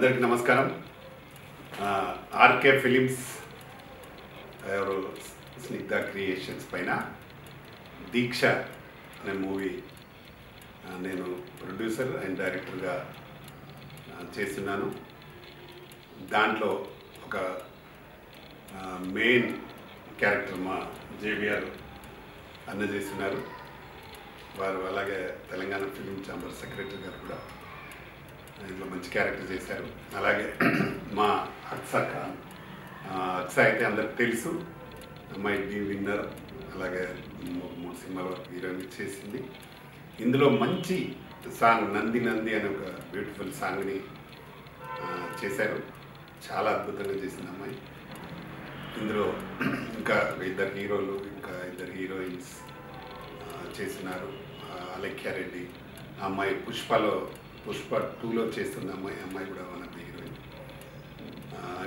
అందరికీ నమస్కారం. RK films ఎవరు స్నిగ్ధ క్రియేషన్స్ పైన దీక్ష అనే మూవీ నేను ప్రొడ్యూసర్ అండ్ డైరెక్టర్గా చేస్తున్నాను. దాంట్లో ఒక మెయిన్ క్యారెక్టర్ మా జేవిఆర్ అన్న చేస్తున్నారు. వారు అలాగే తెలంగాణ ఫిలిం ఛాంబర్ సెక్రటరీ గారు కూడా ఇంట్లో మంచి క్యారెక్టర్ చేశారు. అలాగే మా అక్సా ఖాన్, అక్సా అయితే అందరికి తెలుసు, అమ్మాయి డి విన్నర్, అలాగే 3 సినిమాలు హీరోయిన్ చేసింది. ఇందులో మంచి సాంగ్ నంది నంది అనే ఒక బ్యూటిఫుల్ సాంగ్ని చేశారు. చాలా అద్భుతంగా చేసింది అమ్మాయి. ఇందులో ఇంకా 2 హీరోలు, ఇంకా 2 హీరోయిన్స్ చేస్తున్నారు. అలెఖ్యారెడ్డి అమ్మాయి పుష్ప 2లో చేస్తున్న అమ్మాయి కూడా వన్ ఆఫ్ ది హీరోయిన్.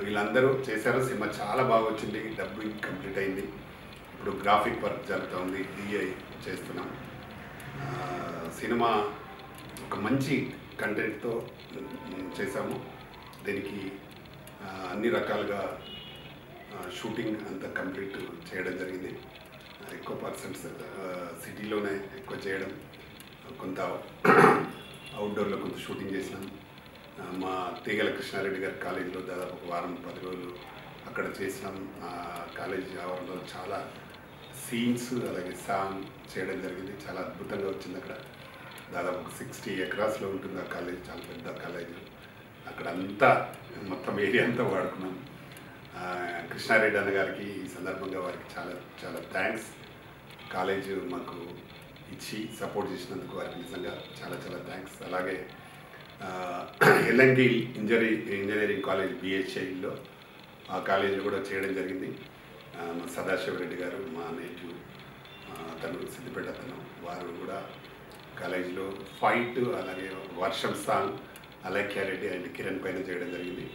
వీళ్ళందరూ చేశారు. సినిమా చాలా బాగా వచ్చింది. డబ్బింగ్ కంప్లీట్ అయింది. ఇప్పుడు గ్రాఫిక్ వర్క్ జరుగుతుంది. డిఐ చేస్తున్నాం. సినిమా ఒక మంచి కంటెంట్తో చేశాము. దీనికి అన్ని రకాలుగా షూటింగ్ అంతా కంప్లీట్ చేయడం జరిగింది. ఎక్కువ పర్సెంట్స్ సిటీలోనే ఎక్కువ చేయడం, కొంత అవుట్డోర్లో కొంత షూటింగ్ చేసినాం. మా తీగల కృష్ణారెడ్డి గారి కాలేజీలో దాదాపు ఒక వారం 10 రోజులు అక్కడ చేసినాం. కాలేజీ ఆవరణలో చాలా సీన్స్ అలాగే సాంగ్ చేయడం జరిగింది. చాలా అద్భుతంగా వచ్చింది. అక్కడ దాదాపు 60 ఎకరాస్లో ఉంటుంది ఆ కాలేజ్. చాలా పెద్ద కాలేజీ. అక్కడ అంతా మొత్తం ఏరియా అంతా వాడుకున్నాం. కృష్ణారెడ్డి అన్న గారికి ఈ సందర్భంగా వారికి చాలా చాలా థ్యాంక్స్. కాలేజ్ మాకు ఇచ్చి సపోర్ట్ చేసినందుకు వారికి నిజంగా చాలా చాలా థ్యాంక్స్. అలాగే ఎల్ఎన్టీ ఇంజనీరింగ్ కాలేజ్ బిహెచ్ఐలో ఆ కాలేజీలో కూడా చేయడం జరిగింది. మా సదాశివరెడ్డి గారు, మా నేటివ్ అతను సిద్దిపేట అతను, వారు కూడా కాలేజీలో ఫైట్ అలాగే వర్షం సాంగ్ అలెఖ్యారెడ్డి అండ్ కిరణ్ పైన చేయడం జరిగింది.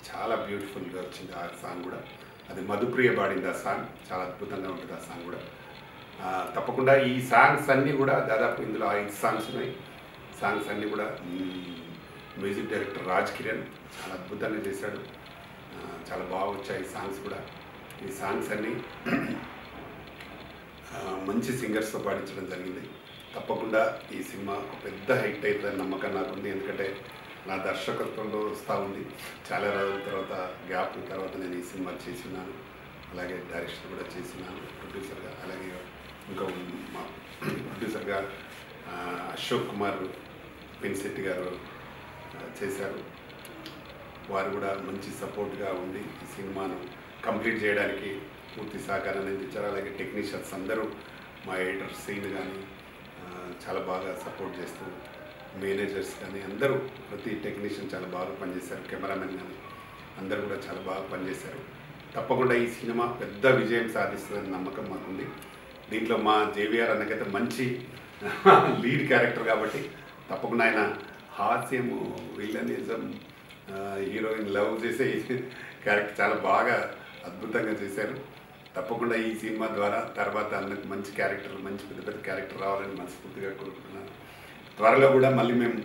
చాలా బ్యూటిఫుల్గా వచ్చింది ఆ సాంగ్ కూడా. అది మధుప్రియ పాడింది ఆ సాంగ్. చాలా అద్భుతంగా ఉంటుంది ఆ సాంగ్ కూడా. తప్పకుండా ఈ సాంగ్స్ అన్నీ కూడా దాదాపు ఇందులో 5 సాంగ్స్ ఉన్నాయి. సాంగ్స్ అన్నీ కూడా మ్యూజిక్ డైరెక్టర్ రాజ్ కిరణ్ చాలా అద్భుతంగా చేశాడు. చాలా బాగా వచ్చాయి ఈ సాంగ్స్ కూడా. ఈ సాంగ్స్ అన్నీ మంచి సింగర్స్తో పాడించడం జరిగింది. తప్పకుండా ఈ సినిమా ఒక పెద్ద హిట్ అవుతుందని నమ్మకం నాకుంది. ఎందుకంటే నా దర్శకత్వంలో వస్తూ ఉంది. చాలా రోజుల తర్వాత గ్యాప్ తర్వాత నేను ఈ సినిమా చేస్తున్నాను. అలాగే డైరెక్షన్ కూడా చేస్తున్నాను ప్రొడ్యూసర్గా. అలాగే ఇంకా మా ప్రొడ్యూసర్గా అశోక్ కుమార్ పెన్శెట్టి గారు చేశారు. వారు కూడా మంచి సపోర్ట్గా ఉండి ఈ సినిమాను కంప్లీట్ చేయడానికి పూర్తి సహకారాన్ని అందించారు. అలాగే టెక్నీషియన్స్ అందరూ మా ఎడిటర్ సీన్ కానీ చాలా బాగా సపోర్ట్ చేస్తూ, మేనేజర్స్ కానీ అందరూ ప్రతి టెక్నీషియన్ చాలా బాగా పనిచేశారు. కెమెరామెన్ కానీ అందరూ కూడా చాలా బాగా పనిచేశారు. తప్పకుండా ఈ సినిమా పెద్ద విజయం సాధిస్తుందని నమ్మకం మాకుంది. దీంట్లో మా జేవిఆర్ అన్నకైతే మంచి లీడ్ క్యారెక్టర్ కాబట్టి తప్పకుండా ఆయన హాస్యము, విలనిజం, హీరోయిన్ లవ్ చేసే క్యారెక్టర్ చాలా బాగా అద్భుతంగా చేశారు. తప్పకుండా ఈ సినిమా ద్వారా తర్వాత అన్నకు మంచి క్యారెక్టర్, మంచి పెద్ద పెద్ద క్యారెక్టర్ రావాలని మనస్ఫూర్తిగా కోరుకుంటున్నాను. త్వరలో కూడా మళ్ళీ మేము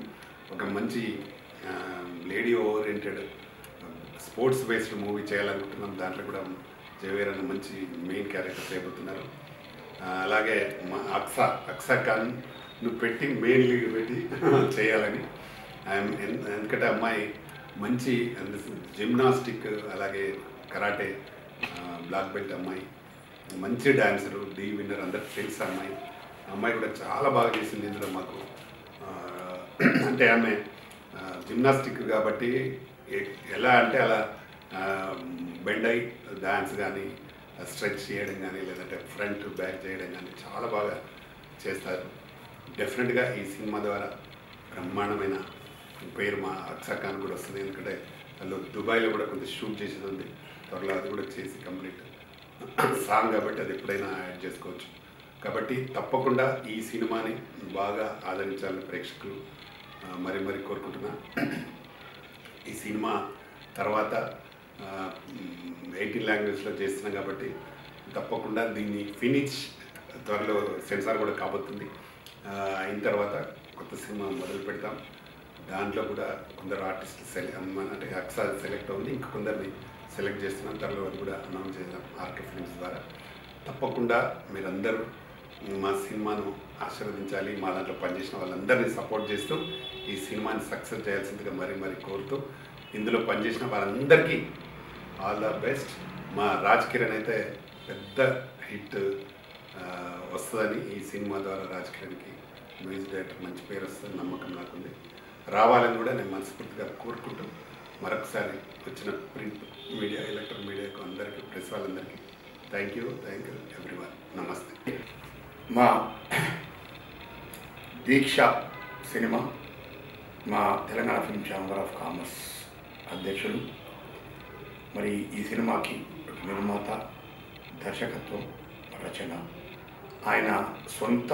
ఒక మంచి lady oriented sports based movie చేయాలనుకుంటున్నాం. దాంట్లో కూడా జేవిఆర్ అన్న మంచి మెయిన్ క్యారెక్టర్ చేయబోతున్నారు. అలాగే మా అక్సా ఖాన్ నువ్వు పెట్టి మెయిన్ లీడ్ పెట్టి చేయాలని. ఎందుకంటే అమ్మాయి మంచి జిమ్నాస్టిక్ అలాగే కరాటే బ్లాక్ బెల్ట్ అమ్మాయి, మంచి డాన్సరు, డి విన్నర్, అందరికి తెలుసు అమ్మాయి కూడా చాలా బాగా చేసింది. ఇందులో మాకు అంటే ఆమె జిమ్నాస్టిక్ కాబట్టి ఎలా అంటే అలా బెండ్ అయి డాన్స్ కానీ స్ట్రెచ్ చేయడం కానీ లేదంటే ఫ్రంట్ బ్యాక్ చేయడం కానీ చాలా బాగా చేస్తారు. డెఫినెట్గా ఈ సినిమా ద్వారా బ్రహ్మాండమైన పేరు మా అక్సా ఖాన్ కూడా వస్తుంది. ఎందుకంటే వాళ్ళు దుబాయ్లో కూడా కొంచెం షూట్ చేసేది ఉంది. త్వరలో అది కూడా చేసి కంప్లీట్ సాంగ్ కాబట్టి అది ఎప్పుడైనా యాడ్ చేసుకోవచ్చు. కాబట్టి తప్పకుండా ఈ సినిమాని బాగా ఆదరించాలని ప్రేక్షకులు మరి కోరుకుంటున్నా. ఈ సినిమా తర్వాత 18 లాంగ్వేజ్లో చేస్తున్నాం కాబట్టి తప్పకుండా దీన్ని ఫినిష్ త్వరలో సెన్సార్ కూడా కాబోతుంది. అయిన తర్వాత కొత్త సినిమా మొదలు పెడతాం. దాంట్లో కూడా కొందరు ఆర్టిస్టులు అంటే అక్సా సెలెక్ట్ అవ్వండి, ఇంకా కొందరిని సెలెక్ట్ చేస్తున్నాం. త్వరలో అది కూడా అనౌన్స్ చేద్దాం ఆర్కే ఫిల్మ్స్ ద్వారా. తప్పకుండా మీరందరూ మా సినిమాను ఆశీర్వదించాలి, మా దాంట్లో పనిచేసిన వాళ్ళందరినీ సపోర్ట్ చేస్తూ ఈ సినిమాని సక్సెస్ చేయాల్సిందిగా మరీ కోరుతూ, ఇందులో పనిచేసిన వాళ్ళందరికీ ఆల్ ద బెస్ట్. మా రాజ్ కిరణ్ అయితే పెద్ద హిట్ వస్తుందని, ఈ సినిమా ద్వారా రాజ్ కిరణ్కి మ్యూజిక్ డైరెక్టర్ మంచి పేరు వస్తుంది నమ్మకం నాకుంది. రావాలని కూడా నేను మనస్ఫూర్తిగా కోరుకుంటూ మరొకసారి వచ్చిన ప్రింట్ మీడియా, ఎలక్ట్రానిక్ మీడియాకు అందరికీ, ప్రెస్ వాళ్ళందరికీ థ్యాంక్ యూ ఎవ్రీవన్. నమస్తే. మా దీక్ష సినిమా మా Telangana film chamber of commerce అధ్యక్షులు, మరి ఈ సినిమాకి నిర్మాత, దర్శకత్వం, రచన ఆయన సొంత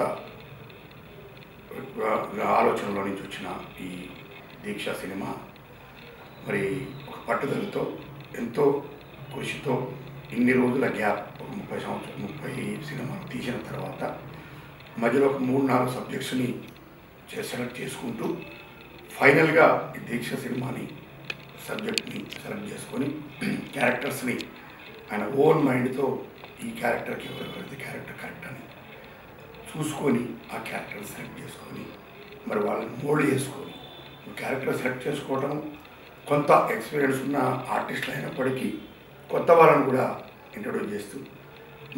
ఆలోచనలో నుంచి వచ్చిన ఈ దీక్ష సినిమా మరి ఒక పట్టుదలతో, ఎంతో కృషితో, ఇన్ని రోజుల గ్యాప్, ఒక 30 సినిమాలు తీసిన తర్వాత మధ్యలో ఒక 3-4 సబ్జెక్ట్స్ని సెలెక్ట్ చేసుకుంటూ ఫైనల్గా ఈ దీక్ష సినిమాని సబ్జెక్ట్ని సెలెక్ట్ చేసుకొని క్యారెక్టర్స్ని ఆయన ఓన్ మైండ్తో ఈ క్యారెక్టర్కి ఎవరెవరైతే క్యారెక్టర్ కరెక్ట్ అని చూసుకొని ఆ క్యారెక్టర్ సెలెక్ట్ చేసుకొని మరి వాళ్ళని మోల్డ్ చేసుకొని క్యారెక్టర్ సెలెక్ట్ చేసుకోవడం, కొంత ఎక్స్పీరియన్స్ ఉన్న ఆర్టిస్టులు అయినప్పటికీ కొత్త వాళ్ళని కూడా ఇంట్రొడ్యూస్ చేస్తూ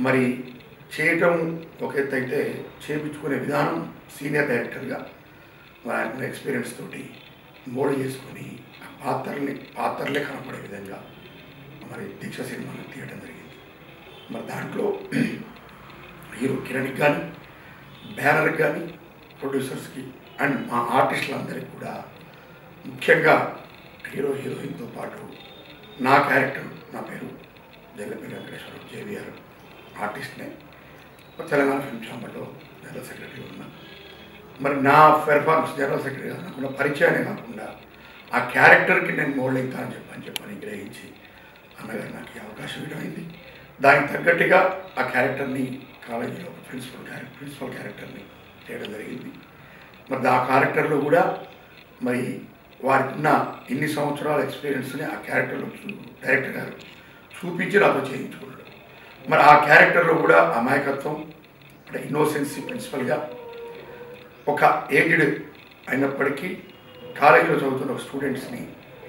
మరి చేయటం ఒక ఎత్తు అయితే, చేయించుకునే విధానం సీనియర్ డైరెక్టర్గా ఆయన ఎక్స్పీరియన్స్ తోటి మోల్డ్ చేసుకొని పాత్రలే కనపడే విధంగా మరి దీక్ష సినిమాని తీయడం జరిగింది. మరి దాంట్లో హీరో కిరణ్కి కానీ, బ్యానర్కి కానీ, ప్రొడ్యూసర్స్కి అండ్ మా ఆర్టిస్టులందరికీ కూడా, ముఖ్యంగా హీరోయిన్తో పాటు నా క్యారెక్టర్, నా పేరు జల్లపల్లి వెంకటేశ్వరరావు, జేవిఆర్ ఆర్టిస్ట్నే, తెలంగాణ ఫిల్మ్ ఛాంబర్లో జనరల్ సెక్రటరీ ఉన్నా. మరి నా పెర్ఫార్మెన్స్ జనరల్ సెక్రటరీ కాకుండా, పరిచయాన్ని కాకుండా ఆ క్యారెక్టర్కి నేను మోల్డ్ అవుతానని చెప్పని గ్రహించి అన్నగారు నాకు ఈ అవకాశం ఇవ్వమైంది. దానికి తగ్గట్టుగా ఆ క్యారెక్టర్ని కాలేజీలో ప్రిన్సిపల్ క్యారెక్టర్ని చేయడం జరిగింది. మరి ఆ క్యారెక్టర్లో కూడా మరి వారికి ఉన్న ఇన్ని సంవత్సరాల ఎక్స్పీరియన్స్ని ఆ క్యారెక్టర్లో డైరెక్టర్ గారు చూపించి నాతో చేయించుకున్నాడు. మరి ఆ క్యారెక్టర్లో కూడా అమాయకత్వం, అంటే ఇన్నోసెన్సీ ప్రిన్సిపల్గా ఒక ఏజ్డ్ అయినప్పటికీ కాలేజీలో చదువుతున్న ఒక స్టూడెంట్స్ని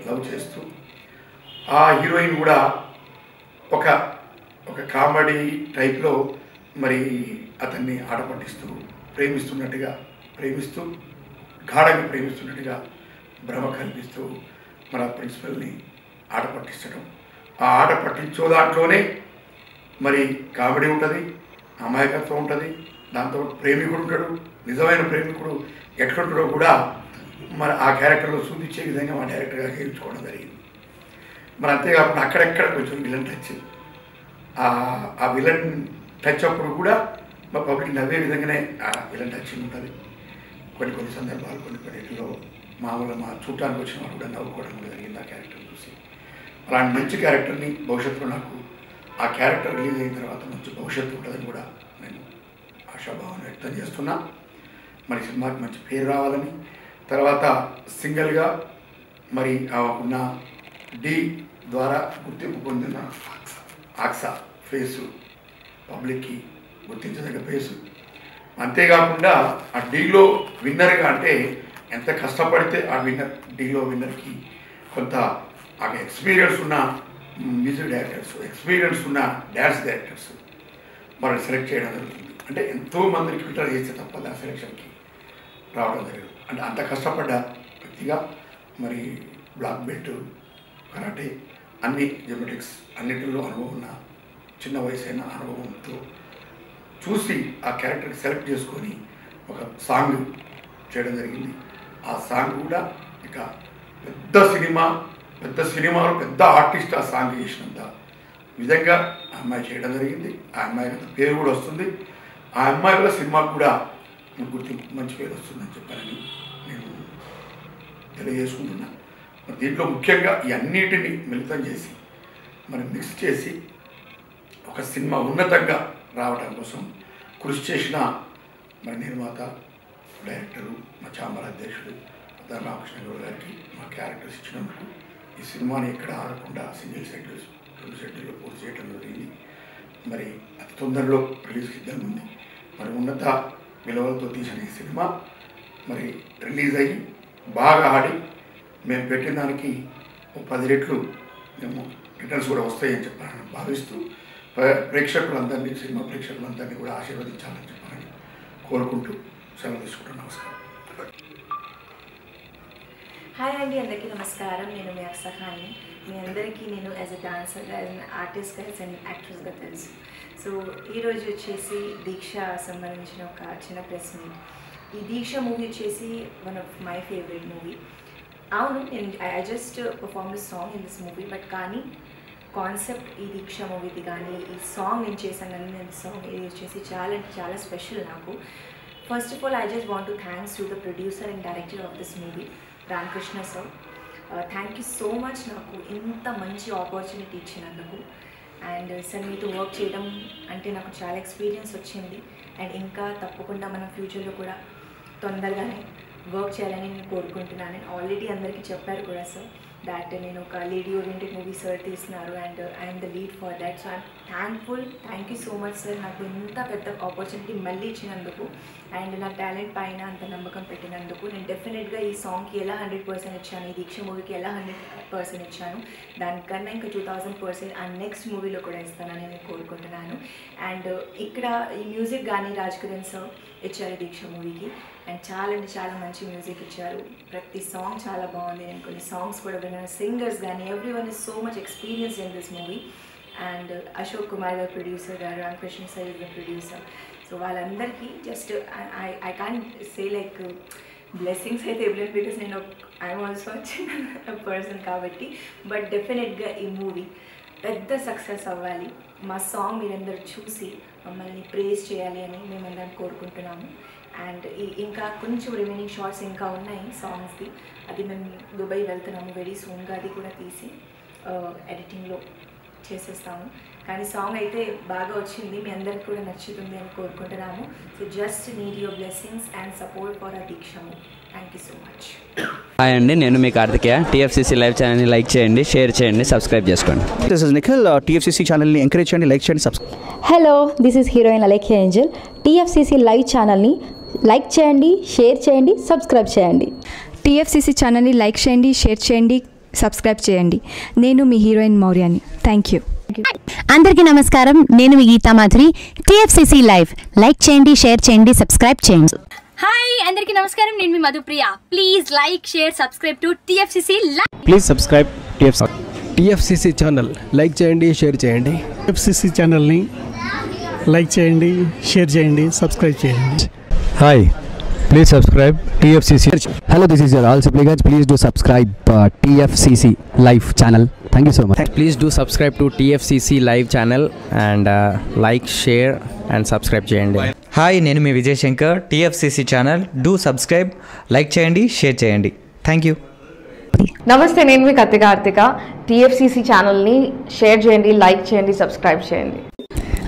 లవ్ చేస్తూ, ఆ హీరోయిన్ కూడా ఒక కామెడీ టైప్లో మరి అతన్ని ఆటపట్టిస్తూ ప్రేమిస్తూ గాఢంగా ప్రేమిస్తున్నట్టుగా భ్రమ కల్పిస్తూ మన ప్రిన్సిపల్ని ఆట పట్టించడం. ఆ ఆట పట్టించో దాంట్లోనే మరి కామెడీ ఉంటుంది, అమాయకత్వం ఉంటుంది, దాంతో ప్రేమికుడు ఉంటాడు. నిజమైన ప్రేమికుడు ఎట్లుంటాడో కూడా మరి ఆ క్యారెక్టర్లో చూపించే విధంగా మా డైరెక్టర్గా చేయించుకోవడం జరిగింది. మరి అంతేకాకుండా అక్కడెక్కడ కొంచెం విలన్ టచ్, ఆ విలన్ టచ్ అప్పుడు కూడా మా పబ్లిక్ నవ్వే విధంగానే ఆ విలన్ టచ్ ఉంటుంది. కొన్ని సందర్భాలు కొన్నిటిలో మామూలుగా మా చూడటానికి వచ్చిన వాళ్ళు కూడా నవ్వుకోవడం కూడా జరిగింది ఆ క్యారెక్టర్ చూసి. అలాంటి మంచి క్యారెక్టర్ని భవిష్యత్తులో నాకు ఆ క్యారెక్టర్ రిలీజ్ అయిన తర్వాత మంచి భవిష్యత్తు ఉంటుందని కూడా నేను ఆశాభావాన్ని వ్యక్తం చేస్తున్నా. మరి సినిమాకి మంచి పేరు రావాలని, తర్వాత సింగిల్గా మరి ఉన్న డి ద్వారా గుర్తింపు పొందిన ఆక్సా ఫేసు పబ్లిక్కి గుర్తించదగ్గ ఫేసు. అంతేకాకుండా ఆ డీలో విన్నర్గా, అంటే ఎంత కష్టపడితే ఆ విన్నర్కి కొంత ఆ ఎక్స్పీరియన్స్ ఉన్న మ్యూజిక్ డైరెక్టర్స్, ఎక్స్పీరియన్స్ ఉన్న డ్యాన్స్ డైరెక్టర్స్ మనం సెలెక్ట్ చేయడం జరుగుతుంది. అంటే ఎంతోమందిని ఫిల్టర్ చేస్తే తప్ప దాని సెలెక్షన్కి రావడం జరిగింది. అంటే అంత కష్టపడ్డ వ్యక్తిగా మరి బ్లాక్ బెల్ట్, కరాటే, అన్ని జిమ్నాటిక్స్ అన్నిటిలో అనుభవం ఉన్న, చిన్న వయసు అయిన అనుభవంతో చూసి ఆ క్యారెక్టర్కి సెలెక్ట్ చేసుకొని ఒక సాంగ్ చేయడం జరిగింది. ఆ సాంగ్ కూడా ఇక పెద్ద సినిమాలో పెద్ద ఆర్టిస్ట్ ఆ సాంగ్ చేసినంత విధంగా ఆ అమ్మాయి చేయడం జరిగింది. ఆ అమ్మాయి పేరు కూడా వస్తుంది. ఆ అమ్మాయి కూడా సినిమాకు కూడా గుర్తింపు, మంచి పేరు వస్తుందని చెప్పానని నేను తెలియజేసుకుంటున్నా. దీంట్లో ముఖ్యంగా ఈ అన్నిటిని మిళితం చేసి మరి మిక్స్ చేసి ఒక సినిమా ఉన్నతంగా రావడం కోసం కృషి చేసిన మరి నిర్మాత, డైరెక్టరు, మా ఛాంబర్ అధ్యక్షుడు రామకృష్ణ గౌడ్ గారికి మా క్యారెక్టర్స్ ఇచ్చినందుకు. ఈ సినిమాని ఎక్కడ ఆడకుండా సింగిల్ షెడ్యూల్స్ 2 షెడ్యూల్లో పూర్తి చేయడం జరిగింది. మరి అతి తొందరలో రిలీజ్కి సిద్ధంగా ఉంది. మరి ఉన్నత విలువలతో తీసిన ఈ సినిమా మరి రిలీజ్ అయ్యి బాగా ఆడి మేము పెట్టిన దానికి 10 రెట్లు మేము రిటర్న్స్ కూడా వస్తాయని చెప్పాలని భావిస్తూ ప్రేక్షకులందరినీ, సినిమా ప్రేక్షకులందరినీ కూడా ఆశీర్వదించాలని చెప్పాలని కోరుకుంటూ సెలవు తీసుకుంటాను. నమస్కారం. హాయ్ అండి, అందరికీ నమస్కారం. నేను మీ అక్సహాని. మీ అందరికీ నేను యాజ్ అ డాన్సర్గా, యాజ్ అన్ ఆర్టిస్ట్గా, యాజ్ అన్ యాక్ట్రెస్గా తెలుసు. సో ఈరోజు వచ్చేసి దీక్ష సంబంధించిన ఒక చిన్న ప్రెస్ మీట్. ఈ దీక్ష మూవీ వచ్చేసి one of my favourite movie. అవును, నేను I just perform the song in this movie, but కానీ కాన్సెప్ట్ ఈ దీక్ష మూవీది కానీ ఈ సాంగ్ నేను చేశాను కానీ నేను సాంగ్ ఇది వచ్చేసి చాలా అంటే చాలా స్పెషల్ నాకు. First of all I just want to thanks to the producer and director of this movie, Ramakrishna sir. Thank you so much నాకు ఇంత మంచి ఆపర్చునిటీ ఇచ్చినందుకు. అండ్ సార్ మీతో వర్క్ చేయడం అంటే నాకు చాలా ఎక్స్పీరియన్స్ వచ్చింది. అండ్ ఇంకా తప్పకుండా మనం ఫ్యూచర్లో కూడా తొందరగానే వర్క్ చేయాలని నేను కోరుకుంటున్నాను. అండ్ ఆల్రెడీ అందరికీ చెప్పారు కూడా సార్ దాట్ నేను ఒక లేడీ ఓరియంటెడ్ మూవీ సార్ తీస్తున్నారు and I'm the lead for that. So I'm thankful. Thank you so much sir నాకు ఇంత పెద్ద ఆపర్చునిటీ మళ్ళీ ఇచ్చినందుకు అండ్ నా టాలెంట్ పైన అంత నమ్మకం పెట్టినందుకు. నేను డెఫినెట్గా ఈ సాంగ్కి ఎలా 100% ఇచ్చాను, ఈ దీక్ష మూవీకి ఎలా 100% ఇచ్చాను, దానికన్నా ఇంకా 2000% ఆ నెక్స్ట్ మూవీలో కూడా ఇస్తానని నేను కోరుకుంటున్నాను. అండ్ ఇక్కడ ఈ మ్యూజిక్ కానీ రాజ్కిరణ్ సార్ ఇచ్చారు దీక్ష మూవీకి. అండ్ చాలా అంటే చాలా మంచి మ్యూజిక్ ఇచ్చారు. ప్రతి సాంగ్ చాలా బాగుంది. నేను కొన్ని సాంగ్స్ కూడా విన్నాను. సింగర్స్ కానీ every one is so much experience in this movie. And Ashok Kumar garu producer garu, Ramakrishna sir is the producer. So వాళ్ళందరికీ just I can say like blessings అయితే ఇవ్వలేదు బికాస్ నేను ఐఎమ్ ఆల్సో చిన్న పర్సన్ కాబట్టి. బట్ డెఫినెట్గా ఈ మూవీ పెద్ద సక్సెస్ అవ్వాలి. మా సాంగ్ మీరందరూ చూసి మమ్మల్ని ప్రేజ్ చేయాలి అని మేమందరం కోరుకుంటున్నాము. అండ్ ఇంకా కొంచెం రిమైనింగ్ షార్ట్స్ ఇంకా ఉన్నాయి సాంగ్స్ది. అది మేము దుబాయ్ వెళ్తున్నాము వెరీ సూన్గా. అది కూడా తీసి ఎడిటింగ్లో చేసేస్తాము. కానీ సాంగ్ అయితే బాగా వచ్చింది, మీ అందరికి కూడా నచ్చుతుంది అని కోరుకుంటున్నాము. So just need your blessings and support for ఆ Deeksha movie. Thank you so much. Hi అండి, నేను మీ కార్తికేయ. టీఎఫ్సీసీ లైవ్ ఛానల్ని లైక్ చేయండి, షేర్ చేయండి, సబ్స్క్రైబ్ చేసుకోండి. This is Nikhil. టీఎఫ్సీసీ ఛానల్ని ఎంకరేజ్ చేయండి, లైక్ చేయండి, subscribe. Hello, this is heroine Alekhya Angel. TFCC live ఛానల్ని లైక్ చేయండి, షేర్ చేయండి, సబ్స్క్రైబ్ చేయండి. టీఎఫ్సీసీ ఛానల్ని లైక్ చేయండి, షేర్ చేయండి, సబ్స్క్రైబ్ చేయండి. నేను మీ హీరోయిన్ మౌర్యాని. Thank you. అందరికీ నమస్కారం, నేను మీ Geetha Madhuri. TFCC live like చేయండి, షేర్ చేయండి, సబ్స్క్రైబ్ చేయండి. హాయ్ అందరికీ నమస్కారం, నేను మీ Madhupriya. Please like, share, subscribe to TFCC live. Please subscribe TFCC channel like చేయండి, షేర్ చేయండి. టీఎఫ్సీసీ ఛానల్ని లైక్ చేయండి, షేర్ చేయండి, సబ్స్క్రైబ్ చేయండి. Hi, please subscribe TFCC. Hello, this is your all Sipligunj. Please do subscribe TFCC live channel. Thank you so much. Please do subscribe to TFCC live channel and like, share and subscribe చేయండి. Hi, నేను మీ Vijay Shankar. TFCC channel do subscribe, like చేయండి, share చేయండి. Thank you. నమస్తే, నేను మీ Karthika. TFCC ఛానల్ని share చేయండి, లైక్ చేయండి, సబ్స్క్రైబ్ చేయండి.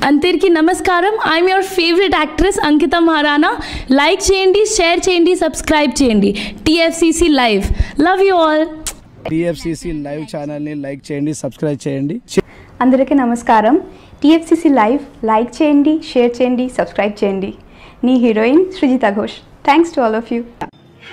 అందరికీ నమస్కారం, I'm your favourite actress Ankita Maharana. Like చేయండి, షేర్ చేయండి, సబ్స్క్రైబ్ చేయండి. TFCC live. Love you all. TFCC live ఛానల్ని లైక్ చేయండి, సబ్స్క్రైబ్ చేయండి. అందరికీ నమస్కారం. టీఎఫ్సీసీ లైవ్ లైక్ చేయండి, షేర్ చేయండి, సబ్స్క్రైబ్ చేయండి. నీ heroine Srujitha Ghosh. Thanks to all of you.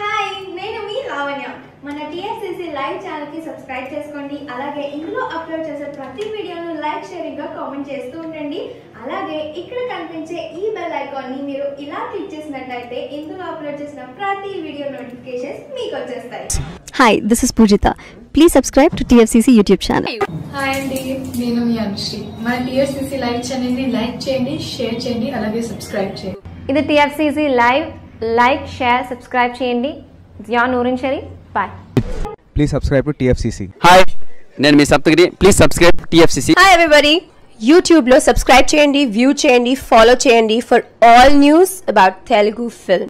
Hi, నేను మీ లావణ్య. మన టీఎఫ్సీసీ లైవ్ ఛానల్కి సబ్స్క్రైబ్ చేసుకోండి. అలాగే ఇందులో అప్లోడ్ చేసే ప్రతి వీడియోను లైక్, షేరింగ్గా కామెంట్ చేస్తూ ఉండండి. అలాగే ఇక్కడ కనిపించే ఈ బెల్ ఐకాన్ని మీరు ఇలా క్లిక్ చేసినట్లయితే ఇందులో అప్లోడ్ చేసిన ప్రతి వీడియో నోటిఫికేషన్స్ మీకు వచ్చేస్తాయి. Hi, this is Poojitha. Please subscribe to TFCC YouTube channel. Hi అండి, నేను మీ అనుశ్రీ. మన టీఎఫ్సీసీ లైవ్ ఛానల్ని లైక్ చేయండి, షేర్ చేయండి, అలాగే సబ్స్క్రైబ్ చేయండి. ఇది TFCC live. Like, share, subscribe చేయండి. Zia Noorin Shari. Bye. Please subscribe to TFCC. Hi, నేను మీ Saptagiri. Please subscribe TFCC. Hi everybody, యూట్యూబ్లో సబ్స్క్రైబ్ చేయండి, వ్యూ చేయండి, ఫాలో చేయండి for all news about Telugu film.